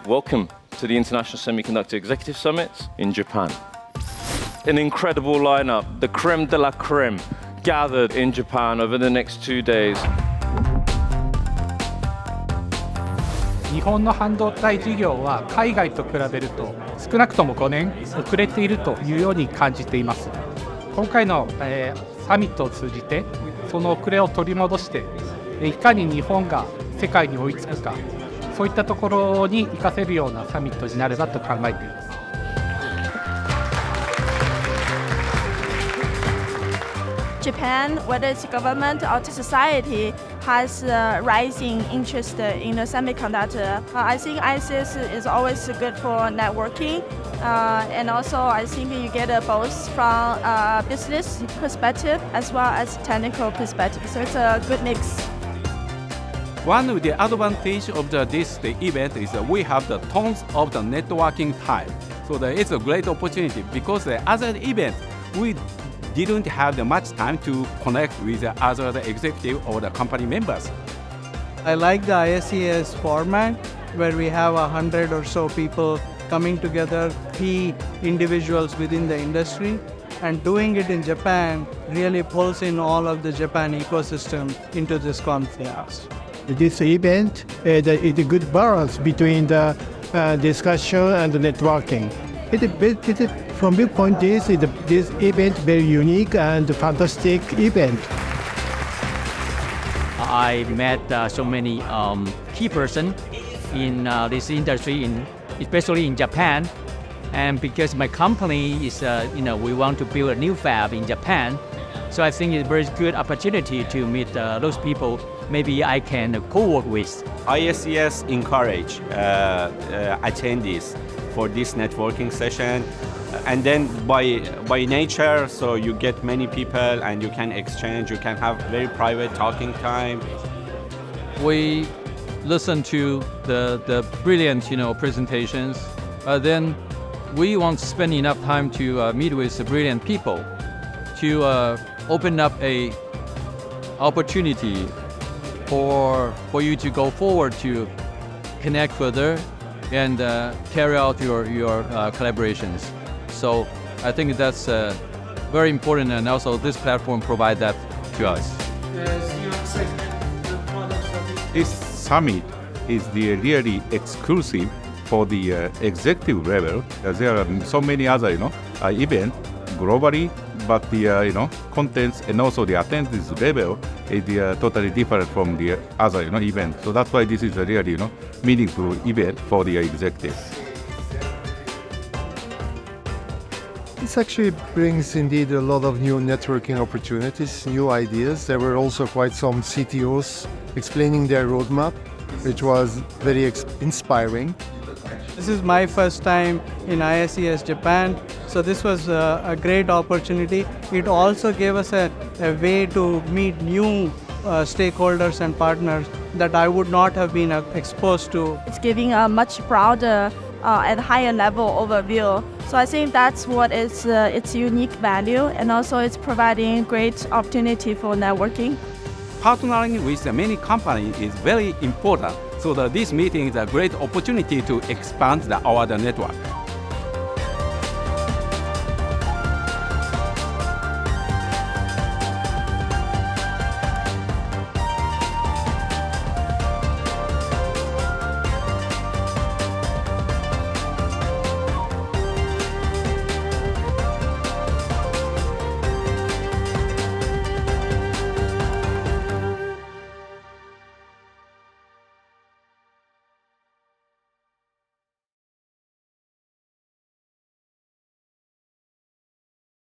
Welcome to the International Semiconductor Executive Summit in Japan. An incredible lineup, the creme de la creme, gathered in Japan over the next 2 days. 日本の半導体事業は海外と比べると少なくとも5年遅れているというように感じています。今回の、サミットを通じてその遅れを取り戻していかに日本が世界に追いつくか、そういったところに活かせるようなサミットになればと考えています。Japan, whether it's government or to society, has rising interest in the semiconductor. I think I.S.E.S is always good for networking, and also I think you get both from business perspective as well as technical perspective. So it's a good mix. One of the advantages of this event is that we have the tons of the networking time. So it's a great opportunity because the other events, we didn't have much time to connect with the other executive or the company members. I like the I.S.E.S format where we have 100 or so people coming together, key individuals within the industry, and doing it in Japan really pulls in all of the Japan ecosystem into this conference. This event is a good balance between the discussion and the networking. From your point, this event very unique and fantastic event. I met so many key persons in this industry, especially in Japan. And because my company is, we want to build a new fab in Japan, so I think it's a very good opportunity to meet those people. Maybe I can co-work with. I.S.E.S encourage attendees for this networking session, and then by nature, so you get many people and you can exchange, you can have very private talking time. We listen to the brilliant presentations, then we want to spend enough time to meet with the brilliant people to open up a opportunity for you to go forward to connect further and carry out your collaborations. So I think that's very important, and also this platform provides that to us. This summit is really exclusive for the executive level. There are so many other events globally, but the contents and also the attendance level is totally different from the other events. So that's why this is a really meaningful event for the executives. This actually brings indeed a lot of new networking opportunities, new ideas. There were also quite some CTOs explaining their roadmap, which was very inspiring. This is my first time in I.S.E.S Japan, so this was a great opportunity. It also gave us a way to meet new stakeholders and partners that I would not have been exposed to. It's giving a much broader and higher level overview. So I think that's what is its unique value, and also it's providing great opportunity for networking. Partnering with many companies is very important. So this meeting is a great opportunity to expand our network.